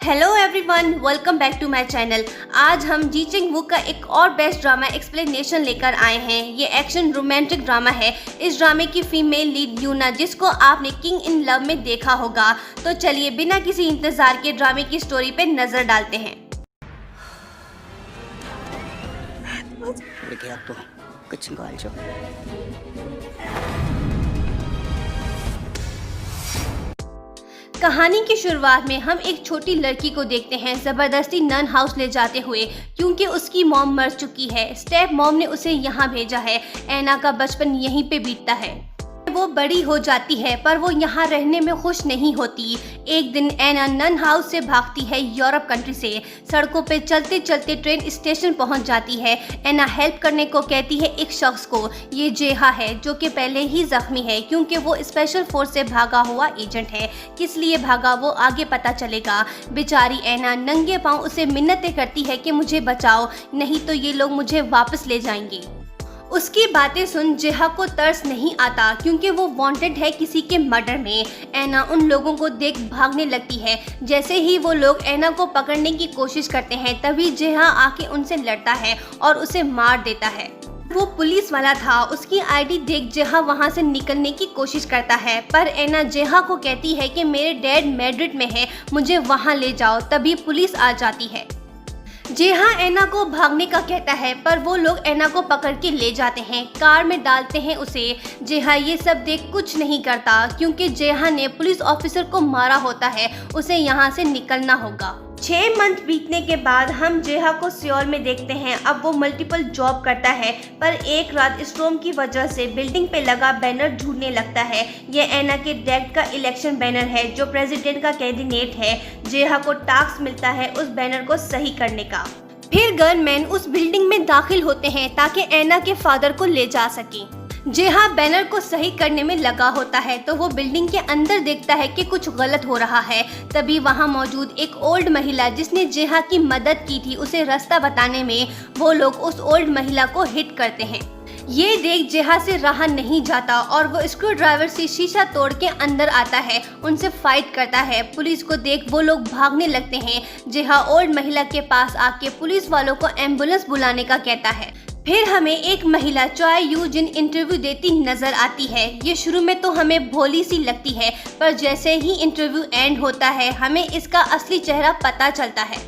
Hello everyone, welcome back to my channel. आज हम जी चिंग वुक का एक और बेस्ट ड्रामा एक्सप्लेनेशन लेकर आए हैं। ये एक्शन रोमांटिक ड्रामा है। इस ड्रामे की फीमेल लीड यूना, जिसको आपने किंग इन लव में देखा होगा। तो चलिए बिना किसी इंतजार के ड्रामे की स्टोरी पे नजर डालते हैं। कहानी की शुरुआत में हम एक छोटी लड़की को देखते हैं जबरदस्ती नन हाउस ले जाते हुए, क्योंकि उसकी मॉम मर चुकी है। स्टेप मॉम ने उसे यहाँ भेजा है। एना का बचपन यहीं पे बीतता है। वो बड़ी हो जाती है पर वो यहाँ रहने में खुश नहीं होती। एक दिन एना नन हाउस से भागती है यूरोप कंट्री से। सड़कों पे चलते चलते ट्रेन स्टेशन पहुंच जाती है। एना हेल्प करने को कहती है एक शख्स को। ये जेहा है, जो कि पहले ही जख्मी है, क्योंकि वो स्पेशल फोर्स से भागा हुआ एजेंट है। किस लिए भागा वो आगे पता चलेगा। बेचारी एना नंगे पांव उसे मिन्नतें करती है कि मुझे बचाओ, नहीं तो ये लोग मुझे वापस ले जाएंगे। उसकी बातें सुन जेहा को तरस नहीं आता, क्योंकि वो वांटेड है किसी के मर्डर में। एना उन लोगों को देख भागने लगती है। जैसे ही वो लोग एना को पकड़ने की कोशिश करते हैं, तभी जेहा आके उनसे लड़ता है और उसे मार देता है। वो पुलिस वाला था। उसकी आईडी देख जेहा वहां से निकलने की कोशिश करता है, पर एना जेहा को कहती है कि मेरे डैड मैड्रिड में है, मुझे वहां ले जाओ। तभी पुलिस आ जाती है। जेहा एना को भागने का कहता है, पर वो लोग एना को पकड़ के ले जाते हैं, कार में डालते हैं उसे। जेहा ये सब देख कुछ नहीं करता, क्योंकि जेहा ने पुलिस ऑफिसर को मारा होता है। उसे यहाँ से निकलना होगा। 6 मंथ बीतने के बाद हम जेहा को सियोल में देखते हैं। अब वो मल्टीपल जॉब करता है, पर एक रात स्टॉर्म की वजह से बिल्डिंग पे लगा बैनर झूलने लगता है। ये एना के डैड का इलेक्शन बैनर है, जो प्रेसिडेंट का कैंडिडेट है। जेहा को टास्क मिलता है उस बैनर को सही करने का। फिर गनमैन उस बिल्डिंग में दाखिल होते हैं ताकि एना के फादर को ले जा सके। जेहा बैनर को सही करने में लगा होता है, तो वो बिल्डिंग के अंदर देखता है कि कुछ गलत हो रहा है। तभी वहां मौजूद एक ओल्ड महिला, जिसने जेहा की मदद की थी उसे रास्ता बताने में, वो लोग उस ओल्ड महिला को हिट करते हैं। ये देख जेहा से रहा नहीं जाता और वो स्क्रू ड्राइवर से शीशा तोड़ के अंदर आता है, उनसे फाइट करता है। पुलिस को देख वो लोग भागने लगते हैं। जेहा ओल्ड महिला के पास आके पुलिस वालों को एम्बुलेंस बुलाने का कहता है। फिर हमें एक महिला चॉय यू जिन इंटरव्यू देती नजर आती है। ये शुरू में तो हमें भोली सी लगती है, पर जैसे ही इंटरव्यू एंड होता है, हमें इसका असली चेहरा पता चलता है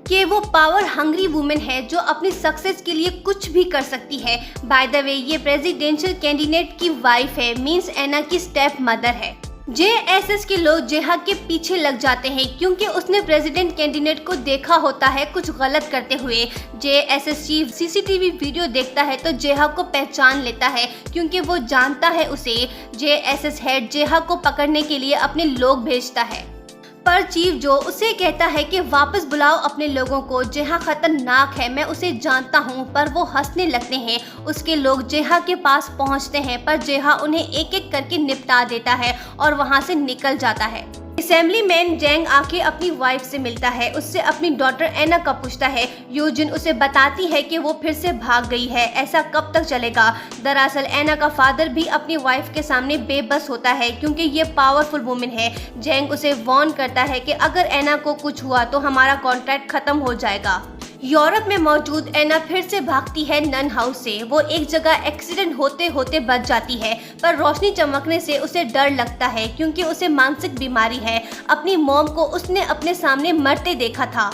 कि वो पावर हंग्री वुमेन है, जो अपनी सक्सेस के लिए कुछ भी कर सकती है। बाय द वे, ये प्रेसिडेंशियल कैंडिडेट की वाइफ है, मींस एना की स्टेप मदर है। JSS के लोग जेहा के पीछे लग जाते हैं, क्योंकि उसने प्रेसिडेंट कैंडिडेट को देखा होता है कुछ गलत करते हुए। JSS चीफ CCTV वीडियो देखता है तो जेहा को पहचान लेता है, क्योंकि वो जानता है उसे। JSS हेड जेहा को पकड़ने के लिए अपने लोग भेजता है, पर चीफ जो उसे कहता है कि वापस बुलाओ अपने लोगों को, जेहा खतरनाक है, मैं उसे जानता हूँ। पर वो हंसने लगते हैं। उसके लोग जेहा के पास पहुँचते हैं, पर जेहा उन्हें एक एक करके निपटा देता है और वहाँ से निकल जाता है। असेंबली मैन जैंग आके अपनी वाइफ से मिलता है, उससे अपनी डॉटर एना का पूछता है। यूजिन उसे बताती है कि वो फिर से भाग गई है। ऐसा कब तक चलेगा। दरअसल एना का फादर भी अपनी वाइफ के सामने बेबस होता है, क्योंकि ये पावरफुल वुमेन है। जैंग उसे वार्न करता है कि अगर एना को कुछ हुआ तो हमारा कॉन्ट्रैक्ट खत्म हो जाएगा। यूरोप में मौजूद एना फिर से भागती है नन हाउस से। वो एक जगह एक्सीडेंट होते होते बच जाती है, पर रोशनी चमकने से उसे डर लगता है, क्योंकि उसे मानसिक बीमारी है। अपनी मॉम को उसने अपने सामने मरते देखा था।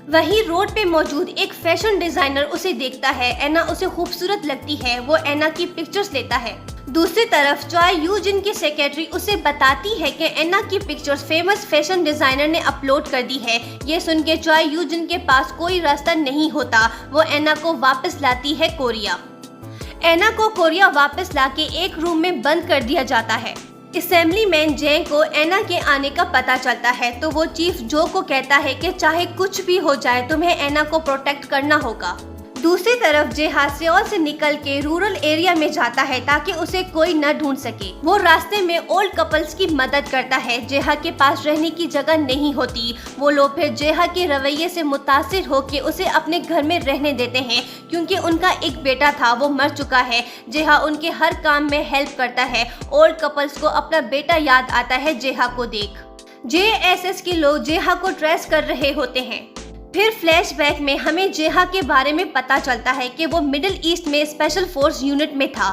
वहीं रोड पे मौजूद एक फैशन डिजाइनर उसे देखता है। एना उसे खूबसूरत लगती है। वो एना की पिक्चर्स लेता है। दूसरी तरफ चॉय यू जिन की सेक्रेटरी उसे बताती है कि एना की पिक्चर्स फेमस फैशन डिजाइनर ने अपलोड कर दी है। ये सुन के चॉय यू जिन के पास कोई रास्ता नहीं होता। वो एना को वापस लाती है कोरिया। एना को कोरिया वापस लाके एक रूम में बंद कर दिया जाता है। असेंबली मैन जैंग को एना के आने का पता चलता है, तो वो चीफ जो को कहता है कि चाहे कुछ भी हो जाए, तुम्हें एना को प्रोटेक्ट करना होगा। दूसरी तरफ जेहा सियोल से निकल के रूरल एरिया में जाता है, ताकि उसे कोई न ढूंढ सके। वो रास्ते में ओल्ड कपल्स की मदद करता है। जेहा के पास रहने की जगह नहीं होती। वो लोग फिर जेहा के रवैये से मुतासिर होकर उसे अपने घर में रहने देते हैं, क्योंकि उनका एक बेटा था, वो मर चुका है। जेहा उनके हर काम में हेल्प करता है। ओल्ड कपल्स को अपना बेटा याद आता है जेहा को देख। जेएसएस के लोग जेहा को ट्रेस कर रहे होते हैं। फिर फ्लैशबैक में हमें जेहा के बारे में पता चलता है कि वो मिडिल ईस्ट में स्पेशल फोर्स यूनिट में था।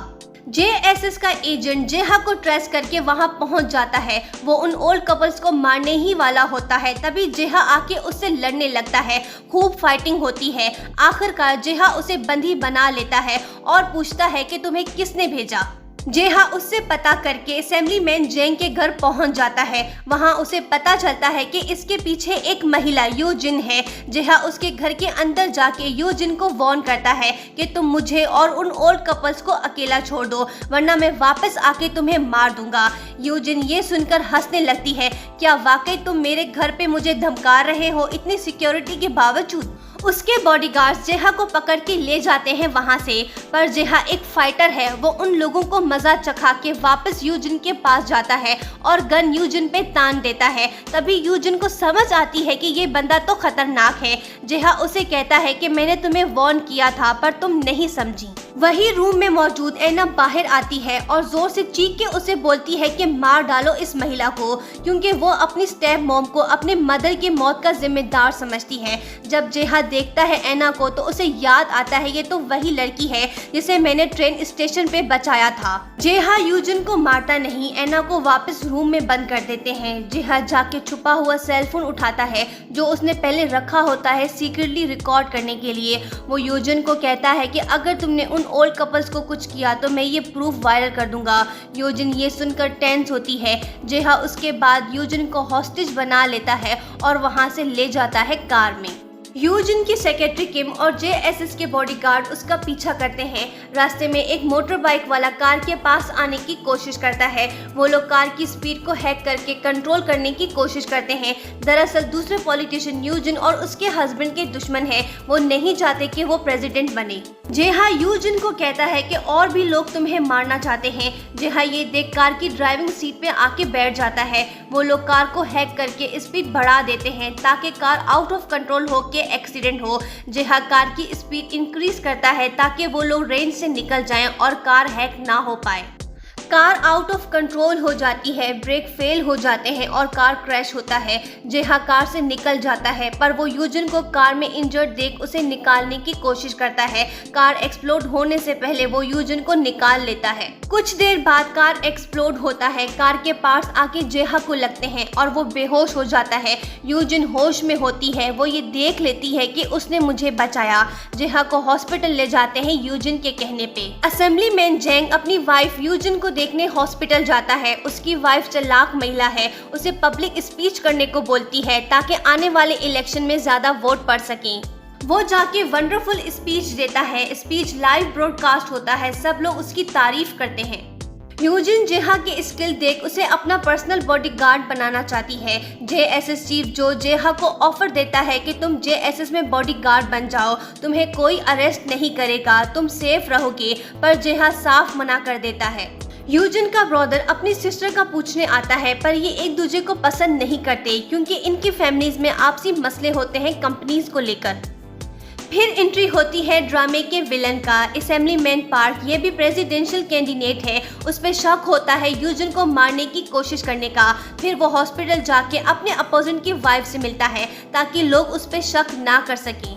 जेएसएस का एजेंट जेहा को ट्रेस करके वहां पहुंच जाता है। वो उन ओल्ड कपल्स को मारने ही वाला होता है, तभी जेहा आके उससे लड़ने लगता है। खूब फाइटिंग होती है। आखिरकार जेहा उसे बंदी बना लेता है और पूछता है कि तुम्हें किसने भेजा। जेहा उससे पता करके असेंबलीमैन जेंग के घर पहुंच जाता है। वहां उसे पता चलता है कि इसके पीछे एक महिला यूजिन है। जेहा उसके घर के अंदर जाके यूजिन को वार्न करता है कि तुम मुझे और उन ओल्ड कपल्स को अकेला छोड़ दो, वरना मैं वापस आके तुम्हें मार दूंगा। यूजिन ये सुनकर हंसने लगती है। क्या वाकई तुम मेरे घर पे मुझे धमका रहे हो, इतनी सिक्योरिटी के बावजूद? उसके बॉडीगार्ड्स जेहा को पकड़ के ले जाते हैं वहां से, पर जेहा एक फाइटर है। वो उन लोगों को मजा चखा के वापस यूजिन के पास जाता है और गन यूजिन पे तान देता है। तभी यूजिन को समझ आती है कि ये बंदा तो खतरनाक है। जेहा उसे कहता है कि मैंने तुम्हें वार्न किया था पर तुम नहीं समझी। वही रूम में मौजूद एना बाहर आती है और जोर से चीख के उसे बोलती है कि मार डालो इस महिला को, क्योंकि वो अपनी स्टेप मॉम को अपने मदर की मौत का जिम्मेदार समझती है। जब जेहा देखता है एना को तो उसे याद आता है ये तो वही लड़की है जिसे मैंने ट्रेन स्टेशन पे बचाया था। जेहा यूजिन को मारता नहीं, एना को वापस रूम में बंद कर देते हैं। जेहा जाके छुपा हुआ सेल फोन उठाता है जो उसने पहले रखा होता है सीक्रेटली रिकॉर्ड करने के लिए। वो यूजिन को कहता है कि अगर तुमने उन ओल्ड कपल्स को कुछ किया तो मैं ये प्रूफ वायरल कर दूंगा। यूजिन ये सुनकर टेंस होती है। जेहा उसके बाद यूजिन को हॉस्टेज बना लेता है और वहां से ले जाता है कार में। यूजिन की सेक्रेटरी किम और जेएसएस के बॉडीगार्ड उसका पीछा करते हैं। रास्ते में एक मोटर बाइक वाला कार के पास आने की कोशिश करता है। वो लोग कार की स्पीड को हैक करके कंट्रोल करने की कोशिश करते हैं। दरअसल दूसरे पॉलिटिशियन यूजिन और उसके हस्बैंड के दुश्मन हैं। वो नहीं चाहते कि वो प्रेसिडेंट बने। जेहा यूजिन को कहता है कि और भी लोग तुम्हें मारना चाहते हैं। जेहा ये देख कार की ड्राइविंग सीट पे आके बैठ जाता है। वो लोग कार को हैक करके स्पीड बढ़ा देते हैं ताकि कार आउट ऑफ कंट्रोल होके एक्सीडेंट हो। जेहा कार की स्पीड इंक्रीज करता है ताकि वो लोग रेंज से निकल जाएं और कार हैक ना हो पाए। कार आउट ऑफ कंट्रोल हो जाती है, ब्रेक फेल हो जाते हैं और कार क्रैश होता है। जेहा कार से निकल जाता है पर वो यूजिन को कार में इंजर्ड देख उसे निकालने की कोशिश करता है। कार एक्सप्लोड होने से पहले वो यूजिन को निकाल लेता है। कुछ देर बाद कार एक्सप्लोड होता है। कार के पार्ट्स आके जेहा को लगते हैं और वो बेहोश हो जाता है। यूजिन होश में होती है। वो ये देख लेती है कि उसने मुझे बचाया। जेहा को हॉस्पिटल ले जाते हैं यूजिन के कहने पे। असेंबलीमैन जेंग अपनी वाइफ यूजिन को देखने हॉस्पिटल जाता है। उसकी वाइफ चालाक महिला है, उसे पब्लिक स्पीच करने को बोलती है ताकि आने वाले इलेक्शन में ज्यादा वोट पड़ सकें। वो जाके वंडरफुल स्पीच देता है। स्पीच लाइव ब्रॉडकास्ट होता है। सब लोग उसकी तारीफ करते हैं। यूजिन जेहा की स्किल देख उसे अपना पर्सनल बॉडीगार्ड बनाना चाहती है। जेएसएस चीफ जो जेहा को ऑफर देता है कि तुम जेएसएस में बॉडीगार्ड बन जाओ, तुम्हें कोई अरेस्ट नहीं करेगा, तुम सेफ रहोगे, पर जेहा साफ मना कर देता है। यूजिन का ब्रदर अपनी सिस्टर का पूछने आता है पर ये एक दूसरे को पसंद नहीं करते क्योंकि इनकी फैमिलीज में आपसी मसले होते हैं कंपनीज को लेकर। फिर एंट्री होती है ड्रामे के विलन का, असेंबलीमैन पार्क। ये भी प्रेसिडेंशियल कैंडिडेट है। उस पर शक होता है यूजिन को मारने की कोशिश करने का। फिर वो हॉस्पिटल जाके अपने अपोजिट की वाइफ से मिलता है ताकि लोग उस पर शक ना कर सकें।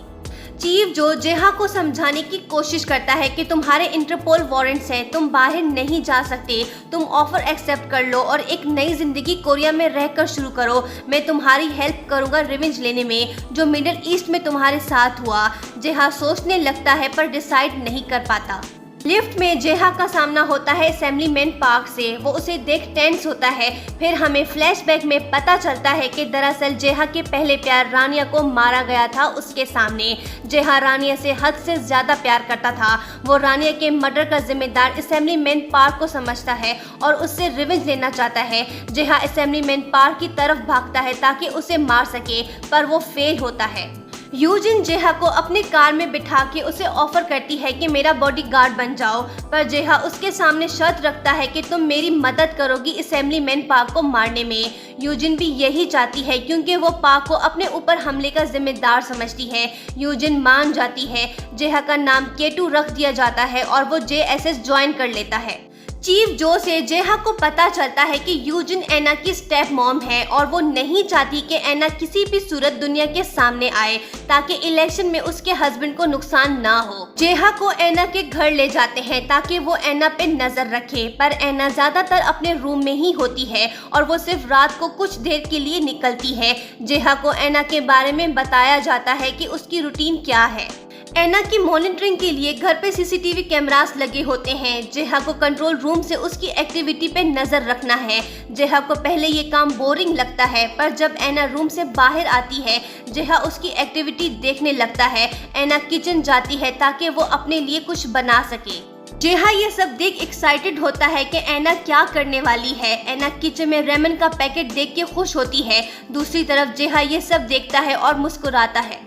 चीफ जो जेहा को समझाने की कोशिश करता है कि तुम्हारे इंटरपोल वारंट्स हैं, तुम बाहर नहीं जा सकते, तुम ऑफर एक्सेप्ट कर लो और एक नई जिंदगी कोरिया में रहकर शुरू करो। मैं तुम्हारी हेल्प करूंगा रिवेंज लेने में, जो मिडिल ईस्ट में तुम्हारे साथ हुआ। जेहा सोचने लगता है पर डिसाइड नहीं कर पाता। लिफ्ट में जेहा का सामना होता है असेंबलीमैन पार्क से। वो उसे देख टेंस होता है। फिर हमें फ्लैशबैक में पता चलता है कि दरअसल जेहा के पहले प्यार रानिया को मारा गया था उसके सामने। जेहा रानिया से हद से ज्यादा प्यार करता था। वो रानिया के मर्डर का जिम्मेदार असेंबलीमैन पार्क को समझता है और उससे रिवेंज लेना चाहता है। जेहा असेंबलीमैन पार्क की तरफ भागता है ताकि उसे मार सके, पर वो फेल होता है। यूजिन जेहा को अपनी कार में बिठा के उसे ऑफर करती है कि मेरा बॉडीगार्ड बन जाओ, पर जेहा उसके सामने शर्त रखता है कि तुम मेरी मदद करोगी असेंबलीमैन पार्क को मारने में। यूजिन भी यही चाहती है क्योंकि वो पार्क को अपने ऊपर हमले का जिम्मेदार समझती है। यूजिन मान जाती है। जेहा का नाम केटू रख दिया जाता है और वो जेएसएस ज्वाइन कर लेता है। चीफ जो से जेहा को पता चलता है कि यूजिन एना की स्टेप मॉम है और वो नहीं चाहती कि एना किसी भी सूरत दुनिया के सामने आए ताकि इलेक्शन में उसके हस्बैंड को नुकसान ना हो। जेहा को एना के घर ले जाते हैं ताकि वो एना पे नजर रखे, पर एना ज्यादातर अपने रूम में ही होती है और वो सिर्फ रात को कुछ देर के लिए निकलती है। जेहा को एना के बारे में बताया जाता है कि उसकी रूटीन क्या है। एना की मॉनिटरिंग के लिए घर पे सीसीटीवी कैमरास लगे होते हैं। जेहा को कंट्रोल रूम से उसकी एक्टिविटी पे नजर रखना है। जेहा को पहले ये काम बोरिंग लगता है, पर जब एना रूम से बाहर आती है जेहा उसकी एक्टिविटी देखने लगता है। एना किचन जाती है ताकि वो अपने लिए कुछ बना सके। जेहा ये सब देख एक्साइटेड होता है कि एना क्या करने वाली है। एना किचन में रेमन का पैकेट देख के खुश होती है। दूसरी तरफ जेहा ये सब देखता है और मुस्कुराता है।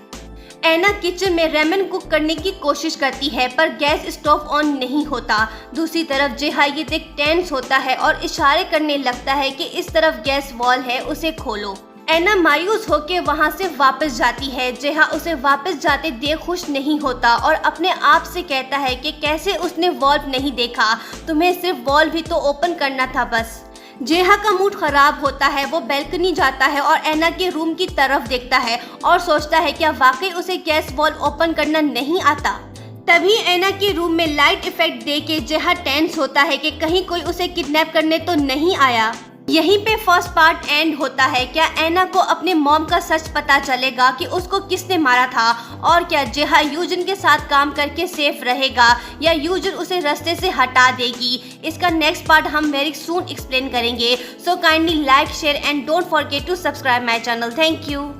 एना किचन में रेमन कुक करने की कोशिश करती है, पर गैस स्टोव ऑन नहीं होता। दूसरी तरफ जेहा ये देख टेंस होता है और इशारे करने लगता है कि इस तरफ गैस वॉल है, उसे खोलो। एना मायूस होकर वहां से वापस जाती है। जेहा उसे वापस जाते देख खुश नहीं होता और अपने आप से कहता है कि कैसे उसने वॉल्व नहीं देखा, तुम्हें सिर्फ वॉल्व भी तो ओपन करना था बस। जेहा का मूड खराब होता है। वो बैल्कनी जाता है और एना के रूम की तरफ देखता है और सोचता है क्या वाकई उसे गैस वॉल्व ओपन करना नहीं आता। तभी एना के रूम में लाइट इफेक्ट देके जेहा टेंस होता है कि कहीं कोई उसे किडनैप करने तो नहीं आया। यहीं पे फर्स्ट पार्ट एंड होता है। क्या एना को अपने मॉम का सच पता चलेगा कि उसको किसने मारा था, और क्या जेहा यूजिन के साथ काम करके सेफ रहेगा या यूजिन उसे रास्ते से हटा देगी? इसका नेक्स्ट पार्ट हम वेरी सून एक्सप्लेन करेंगे। So kindly like, share and don't forget to subscribe my channel. Thank you.